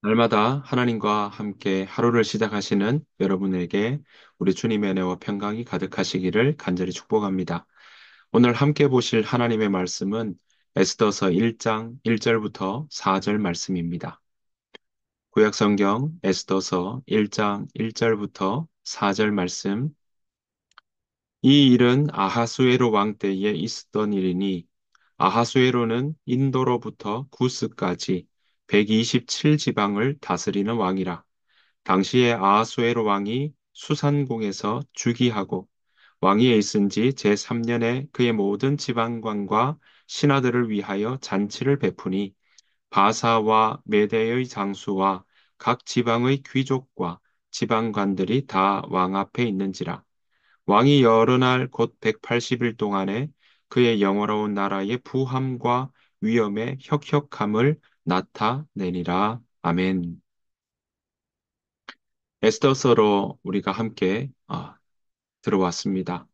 날마다 하나님과 함께 하루를 시작하시는 여러분에게 우리 주님의 은혜와 평강이 가득하시기를 간절히 축복합니다. 오늘 함께 보실 하나님의 말씀은 에스더서 1장 1절부터 4절 말씀입니다. 구약성경 에스더서 1장 1절부터 4절 말씀. 이 일은 아하수에로 왕 때에 있었던 일이니 아하수에로는 인도로부터 구스까지 127지방을 다스리는 왕이라. 당시에 아하수에로 왕이 수산궁에서 즉위하고 왕위에 있은 지 제3년에 그의 모든 지방관과 신하들을 위하여 잔치를 베푸니 바사와 메대의 장수와 각 지방의 귀족과 지방관들이 다 왕 앞에 있는지라. 왕이 여러 날 곧 180일 동안에 그의 영화로운 나라의 부함과 위엄의 혁혁함을 나타내니라. 아멘. 에스더서로 우리가 함께 들어왔습니다.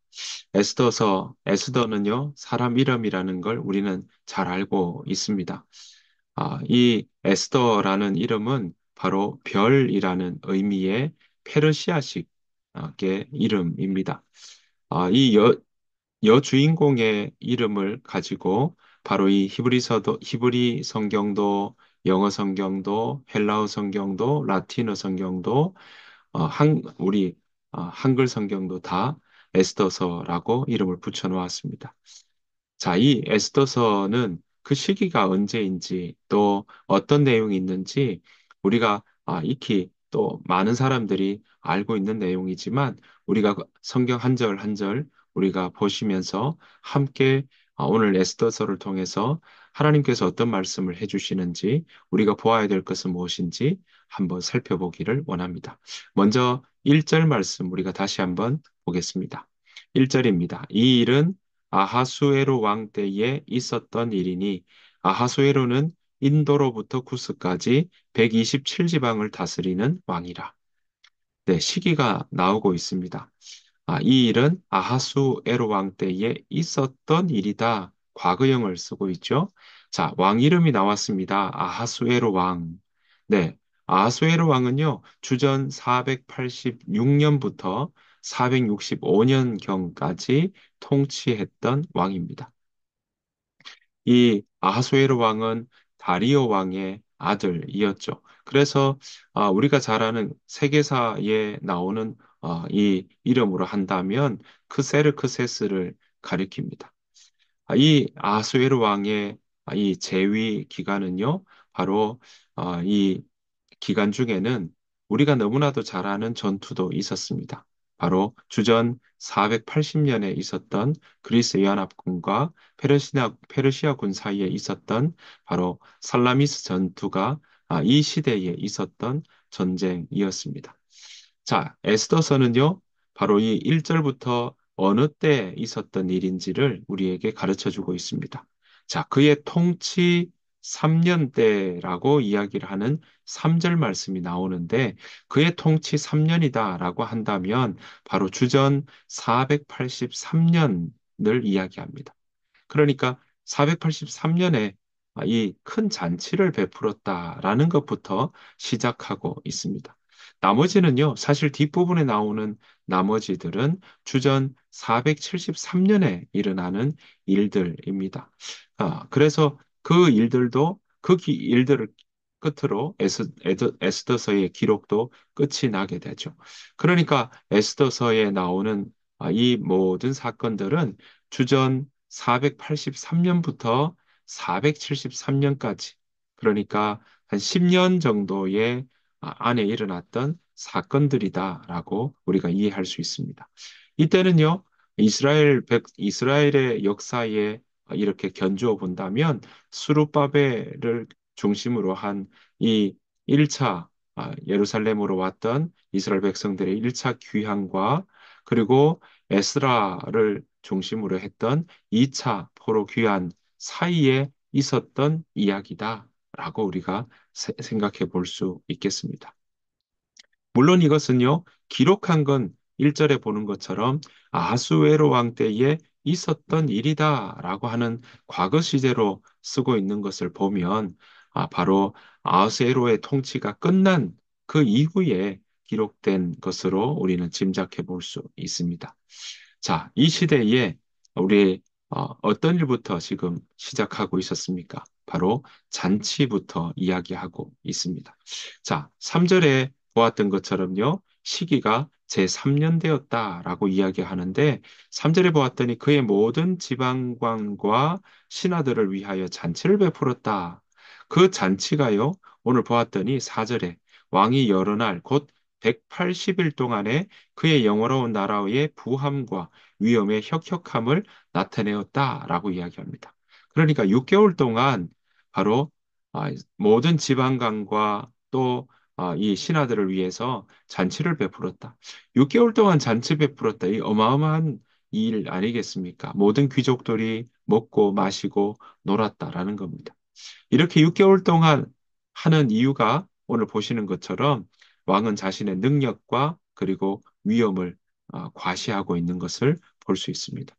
에스더는요, 사람 이름이라는 걸 우리는 잘 알고 있습니다. 이 에스더라는 이름은 바로 별이라는 의미의 페르시아식의 이름입니다. 이 여주인공의 이름을 가지고 바로 이 히브리 성경도, 영어 성경도, 헬라어 성경도, 라틴어 성경도, 우리 한글 성경도 다 에스더서라고 이름을 붙여놓았습니다. 자, 이 에스더서는 그 시기가 언제인지 또 어떤 내용이 있는지 우리가 익히 또 많은 사람들이 알고 있는 내용이지만 우리가 그 성경 한 절 한 절 우리가 보시면서 함께 오늘 에스더서를 통해서 하나님께서 어떤 말씀을 해주시는지 우리가 보아야 될 것은 무엇인지 한번 살펴보기를 원합니다. 먼저 1절 말씀 우리가 다시 한번 보겠습니다. 1절입니다. 이 일은 아하수에로 왕 때에 있었던 일이니 아하수에로는 인도로부터 쿠스까지 127지방을 다스리는 왕이라. 네, 시기가 나오고 있습니다. 이 일은 아하수에로 왕 때에 있었던 일이다. 과거형을 쓰고 있죠. 자, 왕 이름이 나왔습니다. 아하수에로 왕. 네, 아하수에로 왕은요, 주전 486년부터 465년경까지 통치했던 왕입니다. 이 아하수에로 왕은 다리오 왕의 아들이었죠. 그래서 우리가 잘 아는 세계사에 나오는 이 이름으로 한다면 크세르크세스를 가리킵니다. 이 아하수에로 왕의 이 재위 기간은요, 바로 이 기간 중에는 우리가 너무나도 잘 아는 전투도 있었습니다. 바로 주전 480년에 있었던 그리스 연합군과 페르시아군 사이에 있었던 바로 살라미스 전투가 이 시대에 있었던 전쟁이었습니다. 자, 에스더서는요, 바로 이 1절부터 어느 때 있었던 일인지를 우리에게 가르쳐 주고 있습니다. 자, 그의 통치 3년대라고 이야기를 하는 3절 말씀이 나오는데 그의 통치 3년이다라고 한다면 바로 주전 483년을 이야기합니다. 그러니까 483년에 이 큰 잔치를 베풀었다라는 것부터 시작하고 있습니다. 나머지는요, 사실 뒷부분에 나오는 나머지들은 주전 473년에 일어나는 일들입니다. 그래서 그 일들도 일들을 끝으로 에스더서의 기록도 끝이 나게 되죠. 그러니까 에스더서에 나오는 이 모든 사건들은 주전 483년부터 473년까지, 그러니까 한 10년 정도의 안에 일어났던 사건들이다라고 우리가 이해할 수 있습니다. 이때는요, 이스라엘의 역사에 이렇게 견주어 본다면 수룹바벨을 중심으로 한 이 1차 예루살렘으로 왔던 이스라엘 백성들의 1차 귀환과 그리고 에스라를 중심으로 했던 2차 포로 귀환 사이에 있었던 이야기다라고 우리가 생각해 볼 수 있겠습니다. 물론 이것은요, 기록한 건 1절에 보는 것처럼 아하수에로 왕 때에 있었던 일이다라고 하는 과거 시제로 쓰고 있는 것을 보면 바로 아하수에로의 통치가 끝난 그 이후에 기록된 것으로 우리는 짐작해 볼 수 있습니다. 자, 이 시대에 우리 어떤 일부터 지금 시작하고 있었습니까? 바로 잔치부터 이야기하고 있습니다. 자, 3절에 보았던 것처럼요, 시기가 제3년 되었다라고 이야기하는데, 3절에 보았더니 그의 모든 지방관과 신하들을 위하여 잔치를 베풀었다. 그 잔치가요, 오늘 보았더니 4절에 왕이 여러 날, 곧 180일 동안에 그의 영화로운 나라의 부함과 위엄의 혁혁함을 나타내었다라고 이야기합니다. 그러니까 6개월 동안 바로 모든 지방관과 또 이 신하들을 위해서 잔치를 베풀었다. 6개월 동안 잔치 베풀었다. 이 어마어마한 일 아니겠습니까? 모든 귀족들이 먹고 마시고 놀았다라는 겁니다. 이렇게 6개월 동안 하는 이유가 오늘 보시는 것처럼 왕은 자신의 능력과 그리고 위엄을 과시하고 있는 것을 볼 수 있습니다.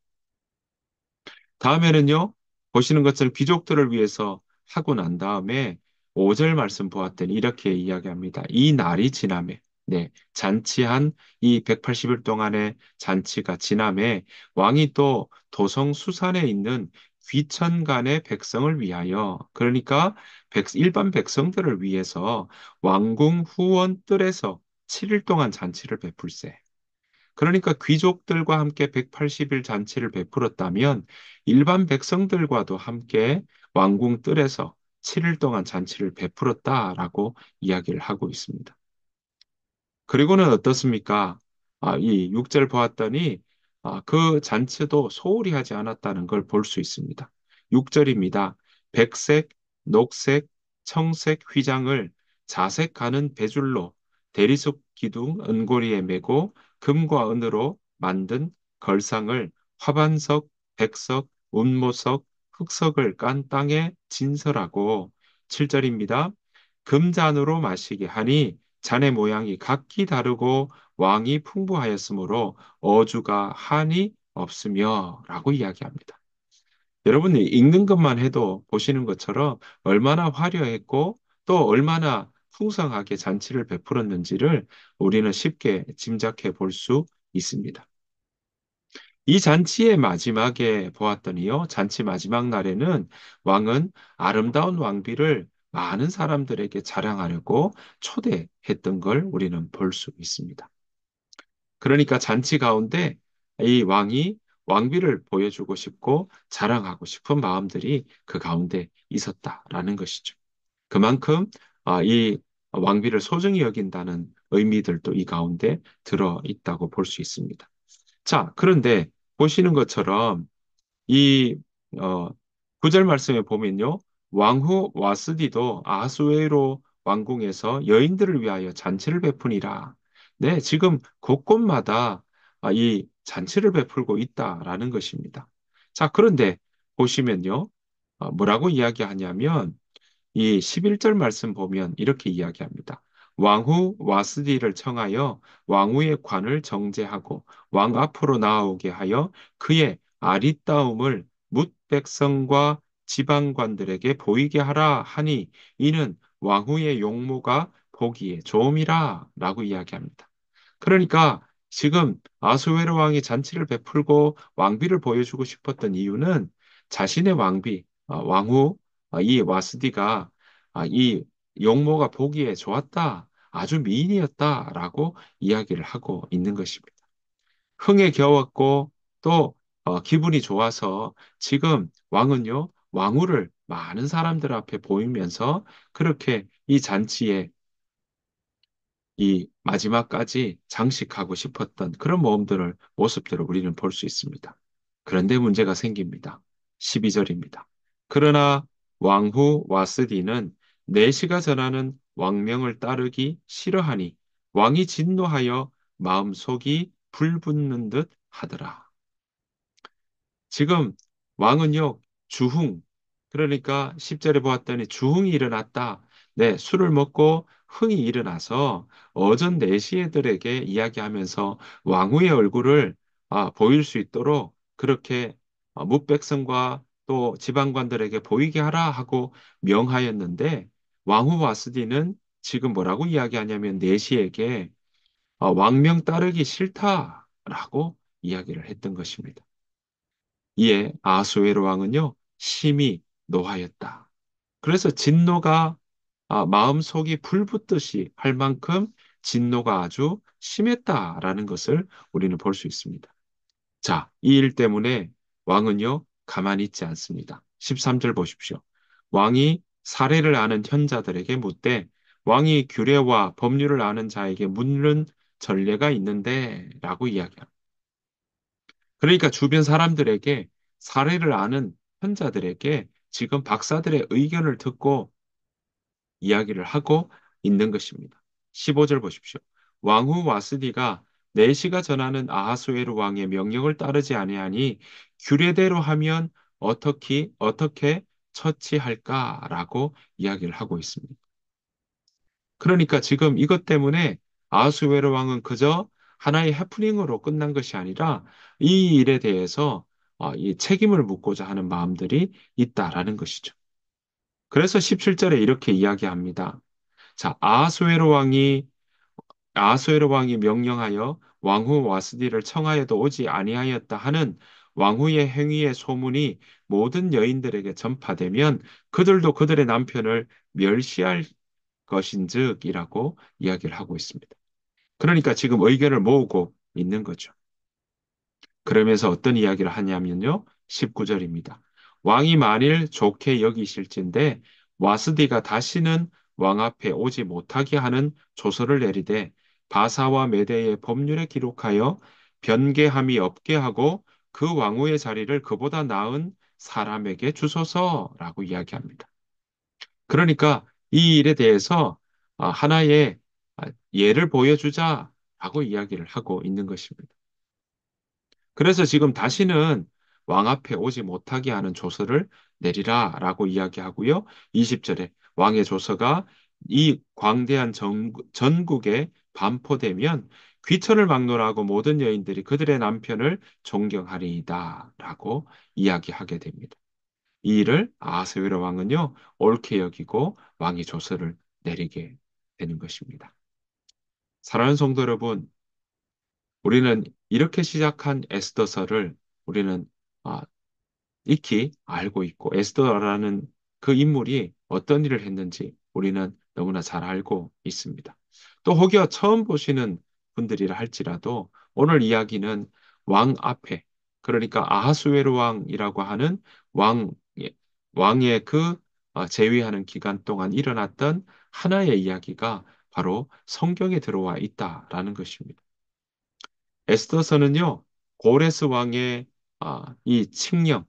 다음에는요, 보시는 것처럼 귀족들을 위해서 하고 난 다음에 5절 말씀 보았더니 이렇게 이야기합니다. 이 날이 지남에, 네, 잔치한 이 180일 동안의 잔치가 지남에 왕이 또 도성 수산에 있는 귀천간의 백성을 위하여, 그러니까 일반 백성들을 위해서 왕궁 후원 뜰에서 7일 동안 잔치를 베풀세. 그러니까 귀족들과 함께 180일 잔치를 베풀었다면 일반 백성들과도 함께 왕궁 뜰에서 7일 동안 잔치를 베풀었다라고 이야기를 하고 있습니다. 그리고는 어떻습니까? 이 6절 보았더니 그 잔치도 소홀히 하지 않았다는 걸 볼 수 있습니다. 6절입니다. 백색, 녹색, 청색 휘장을 자색 가는 배줄로 대리석 기둥 은고리에 메고 금과 은으로 만든 걸상을 화반석, 백석, 운모석, 흑석을 깐 땅에 진설하고 7절입니다. 금잔으로 마시게 하니 잔의 모양이 각기 다르고 왕이 풍부하였으므로 어주가 한이 없으며 라고 이야기합니다. 여러분이 읽는 것만 해도 보시는 것처럼 얼마나 화려했고 또 얼마나 풍성하게 잔치를 베풀었는지를 우리는 쉽게 짐작해 볼 수 있습니다. 이 잔치의 마지막에 보았더니요, 잔치 마지막 날에는 왕은 아름다운 왕비를 많은 사람들에게 자랑하려고 초대했던 걸 우리는 볼 수 있습니다. 그러니까 잔치 가운데 이 왕이 왕비를 보여주고 싶고 자랑하고 싶은 마음들이 그 가운데 있었다라는 것이죠. 그만큼 이 왕비를 소중히 여긴다는 의미들도 이 가운데 들어 있다고 볼 수 있습니다. 자, 그런데 보시는 것처럼 이 어, 구절 말씀에 보면요. 왕후 와스디도 아하수에로 왕궁에서 여인들을 위하여 잔치를 베푸니라. 네, 지금 곳곳마다 이 잔치를 베풀고 있다라는 것입니다. 자, 그런데 보시면요. 뭐라고 이야기하냐면 이 11절 말씀 보면 이렇게 이야기합니다. 왕후 와스디를 청하여 왕후의 관을 정제하고 왕 앞으로 나아오게 하여 그의 아리따움을 뭇 백성과 지방관들에게 보이게 하라 하니 이는 왕후의 용모가 보기에 좋음이라 라고 이야기합니다. 그러니까 지금 아수에로 왕이 잔치를 베풀고 왕비를 보여주고 싶었던 이유는 자신의 왕비, 왕후 이 와스디가 이 용모가 보기에 좋았다, 아주 미인이었다라고 이야기를 하고 있는 것입니다. 흥에 겨웠고 또 기분이 좋아서 지금 왕은요, 왕후를 많은 사람들 앞에 보이면서 그렇게 이 잔치에 이 마지막까지 장식하고 싶었던 그런 모습들을 우리는 볼 수 있습니다. 그런데 문제가 생깁니다. 12절입니다. 그러나 왕후 와스디는 내시가 전하는 왕명을 따르기 싫어하니 왕이 진노하여 마음속이 불붙는 듯 하더라. 지금 왕은요, 주흥, 그러니까 10절에 보았더니 주흥이 일어났다. 네, 술을 먹고 흥이 일어나서 어전 내시애들에게 이야기하면서 왕후의 얼굴을 보일 수 있도록 그렇게 뭇백성과 또 지방관들에게 보이게 하라 하고 명하였는데 왕후 와스디는 지금 뭐라고 이야기하냐면 내시에게 왕명 따르기 싫다라고 이야기를 했던 것입니다. 이에 아수에로 왕은요, 심히 노하였다. 그래서 진노가 마음속이 불붙듯이 할 만큼 진노가 아주 심했다라는 것을 우리는 볼 수 있습니다. 자, 이 일 때문에 왕은요, 가만히 있지 않습니다. 13절 보십시오. 왕이 사례를 아는 현자들에게 묻되 왕이 규례와 법률을 아는 자에게 묻는 전례가 있는데 라고 이야기합니다. 그러니까 주변 사람들에게 사례를 아는 현자들에게 지금 박사들의 의견을 듣고 이야기를 하고 있는 것입니다. 15절 보십시오. 왕후 와스디가 내시가 전하는 아하수에르 왕의 명령을 따르지 아니하니 규례대로 하면 어떻게 처치할까라고 이야기를 하고 있습니다. 그러니까 지금 이것 때문에 아하수에르 왕은 그저 하나의 해프닝으로 끝난 것이 아니라 이 일에 대해서 이 책임을 묻고자 하는 마음들이 있다라는 것이죠. 그래서 17절에 이렇게 이야기합니다. 자, 아하수에로 왕이 명령하여 왕후 와스디를 청하여도 오지 아니하였다 하는 왕후의 행위의 소문이 모든 여인들에게 전파되면 그들도 그들의 남편을 멸시할 것인즉이라고 이야기를 하고 있습니다. 그러니까 지금 의견을 모으고 있는 거죠. 그러면서 어떤 이야기를 하냐면요. 19절입니다. 왕이 만일 좋게 여기실진데 와스디가 다시는 왕 앞에 오지 못하게 하는 조서를 내리되 바사와 메대의 법률에 기록하여 변개함이 없게 하고 그 왕후의 자리를 그보다 나은 사람에게 주소서라고 이야기합니다. 그러니까 이 일에 대해서 하나의 예를 보여주자라고 이야기를 하고 있는 것입니다. 그래서 지금 다시는 왕 앞에 오지 못하게 하는 조서를 내리라라고 이야기하고요. 20절에 왕의 조서가 이 광대한 전국에 반포되면 귀천을 막론하고 모든 여인들이 그들의 남편을 존경하리이다라고 이야기하게 됩니다. 이 일을 아하스웨로 왕은요, 옳게 여기고 왕이 조서를 내리게 되는 것입니다. 사랑하는 성도 여러분, 우리는 이렇게 시작한 에스더서를 우리는 아, 익히 알고 있고 에스더라는 그 인물이 어떤 일을 했는지 우리는 너무나 잘 알고 있습니다. 또 혹여 처음 보시는 분들이라 할지라도 오늘 이야기는 왕 앞에 그러니까 아하수에르 왕이라고 하는 왕 왕의 그 재위하는 기간 동안 일어났던 하나의 이야기가 바로 성경에 들어와 있다라는 것입니다. 에스더서는요, 고레스 왕의 이 칙령,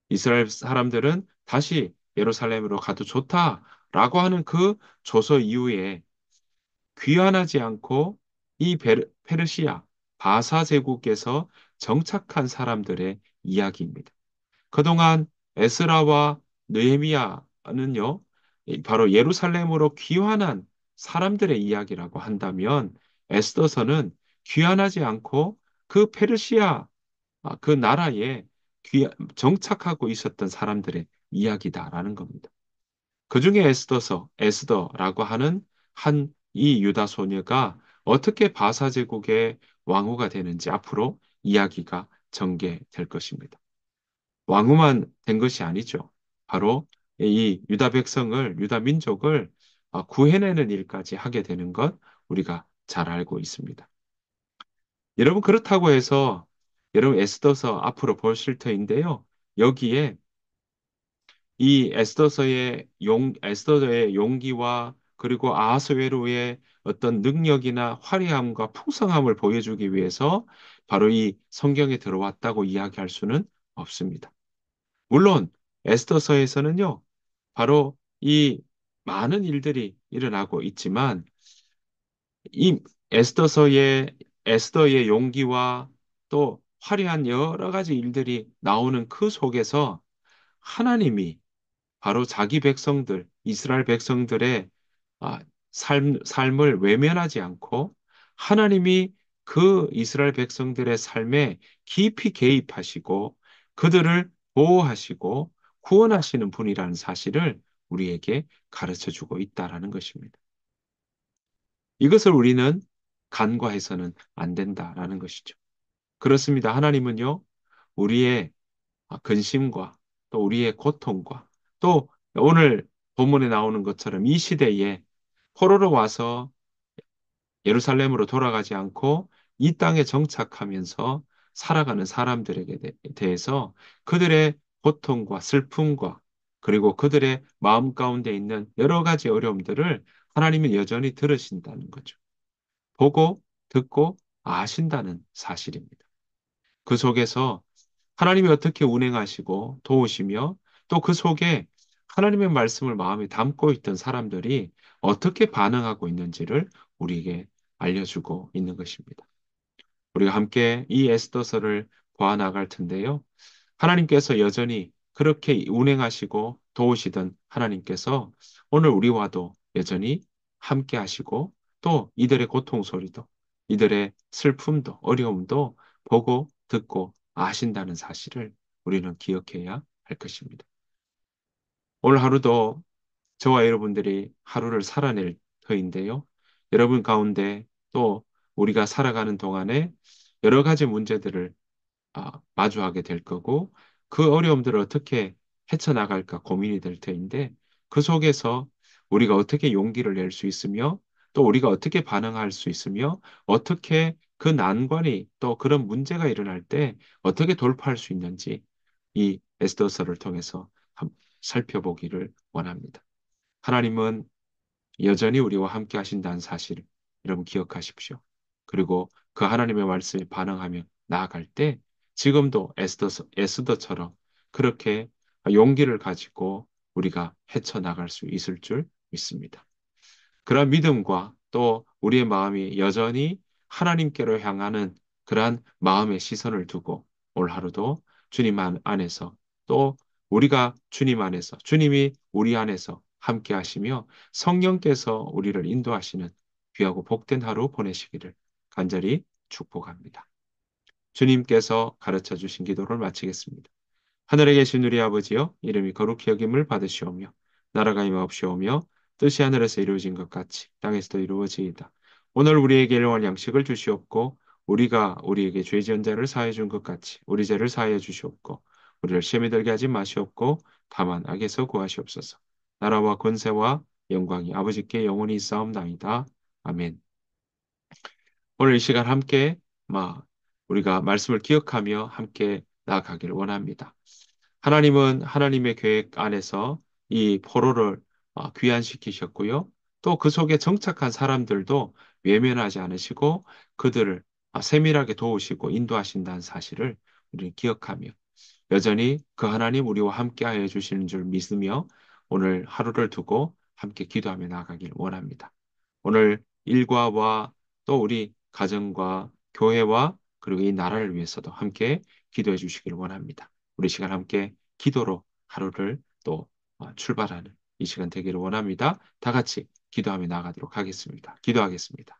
이스라엘 사람들은 다시 예루살렘으로 가도 좋다라고 하는 그 조서 이후에 귀환하지 않고 이 페르시아, 바사 제국에서 정착한 사람들의 이야기입니다. 그동안 에스라와 느헤미야는요, 바로 예루살렘으로 귀환한 사람들의 이야기라고 한다면 에스더서는 귀환하지 않고 그 페르시아 그 나라에 정착하고 있었던 사람들의 이야기다라는 겁니다. 그 중에 에스더라고 하는 한 이 유다 소녀가 어떻게 바사 제국의 왕후가 되는지 앞으로 이야기가 전개될 것입니다. 왕후만 된 것이 아니죠. 바로 이 유다 백성을, 유다 민족을 구해내는 일까지 하게 되는 것 우리가 잘 알고 있습니다. 여러분, 그렇다고 해서 여러분 에스더서 앞으로 보실 터인데요. 여기에 이 에스더의 용기와 그리고 아하스웨로의 어떤 능력이나 화려함과 풍성함을 보여주기 위해서 바로 이 성경에 들어왔다고 이야기할 수는 없습니다. 물론 에스더서에서는요, 바로 이 많은 일들이 일어나고 있지만 이 에스더의 용기와 또 화려한 여러 가지 일들이 나오는 그 속에서 하나님이 바로 자기 백성들, 이스라엘 백성들의 삶을 외면하지 않고 하나님이 그 이스라엘 백성들의 삶에 깊이 개입하시고 그들을 보호하시고 구원하시는 분이라는 사실을 우리에게 가르쳐 주고 있다라는 것입니다. 이것을 우리는 간과해서는 안 된다라는 것이죠. 그렇습니다. 하나님은요, 우리의 근심과 또 우리의 고통과 또 오늘 본문에 나오는 것처럼 이 시대에 포로로 와서 예루살렘으로 돌아가지 않고 이 땅에 정착하면서 살아가는 사람들에게 대해서 그들의 고통과 슬픔과 그리고 그들의 마음 가운데 있는 여러 가지 어려움들을 하나님은 여전히 들으신다는 거죠. 보고 듣고 아신다는 사실입니다. 그 속에서 하나님이 어떻게 운행하시고 도우시며 또 그 속에 하나님의 말씀을 마음에 담고 있던 사람들이 어떻게 반응하고 있는지를 우리에게 알려주고 있는 것입니다. 우리가 함께 이 에스더서를 보아 나갈 텐데요. 하나님께서 여전히 그렇게 운행하시고 도우시던 하나님께서 오늘 우리와도 여전히 함께 하시고 또 이들의 고통 소리도 이들의 슬픔도 어려움도 보고 듣고 아신다는 사실을 우리는 기억해야 할 것입니다. 오늘 하루도 저와 여러분들이 하루를 살아낼 터인데요. 여러분 가운데 또 우리가 살아가는 동안에 여러 가지 문제들을 마주하게 될 거고 그 어려움들을 어떻게 헤쳐나갈까 고민이 될 터인데 그 속에서 우리가 어떻게 용기를 낼 수 있으며 또 우리가 어떻게 반응할 수 있으며 어떻게 그 난관이 또 그런 문제가 일어날 때 어떻게 돌파할 수 있는지 이 에스더서를 통해서 살펴보기를 원합니다. 하나님은 여전히 우리와 함께 하신다는 사실을 여러분 기억하십시오. 그리고 그 하나님의 말씀에 반응하며 나아갈 때 지금도 에스더처럼 그렇게 용기를 가지고 우리가 헤쳐나갈 수 있을 줄 믿습니다. 그러한 믿음과 또 우리의 마음이 여전히 하나님께로 향하는 그러한 마음의 시선을 두고 올 하루도 주님 안에서 또 우리가 주님 안에서 주님이 우리 안에서 함께 하시며 성령께서 우리를 인도하시는 귀하고 복된 하루 보내시기를 간절히 축복합니다. 주님께서 가르쳐 주신 기도를 마치겠습니다. 하늘에 계신 우리 아버지여 이름이 거룩히 여김을 받으시오며 나라가 임하옵시오며 뜻이 하늘에서 이루어진 것 같이 땅에서도 이루어지이다. 오늘 우리에게 일용할 양식을 주시옵고 우리가 우리에게 죄 지은 자를 사하여 준 것 같이 우리 죄를 사하여 주시옵고 우리를 시험에 들게 하지 마시옵고 다만 악에서 구하시옵소서. 나라와 권세와 영광이 아버지께 영원히 있사옵나이다. 아멘. 오늘 이 시간 함께 우리가 말씀을 기억하며 함께 나아가기를 원합니다. 하나님은 하나님의 계획 안에서 이 포로를 귀환시키셨고요. 또 그 속에 정착한 사람들도 외면하지 않으시고 그들을 세밀하게 도우시고 인도하신다는 사실을 우리는 기억하며 여전히 그 하나님 우리와 함께 하여 주시는 줄 믿으며 오늘 하루를 두고 함께 기도하며 나아가길 원합니다. 오늘 일과와 또 우리 가정과 교회와 그리고 이 나라를 위해서도 함께 기도해 주시길 원합니다. 우리 시간 함께 기도로 하루를 또 출발하는 이 시간 되기를 원합니다. 다 같이 기도하며 나가도록 하겠습니다. 기도하겠습니다.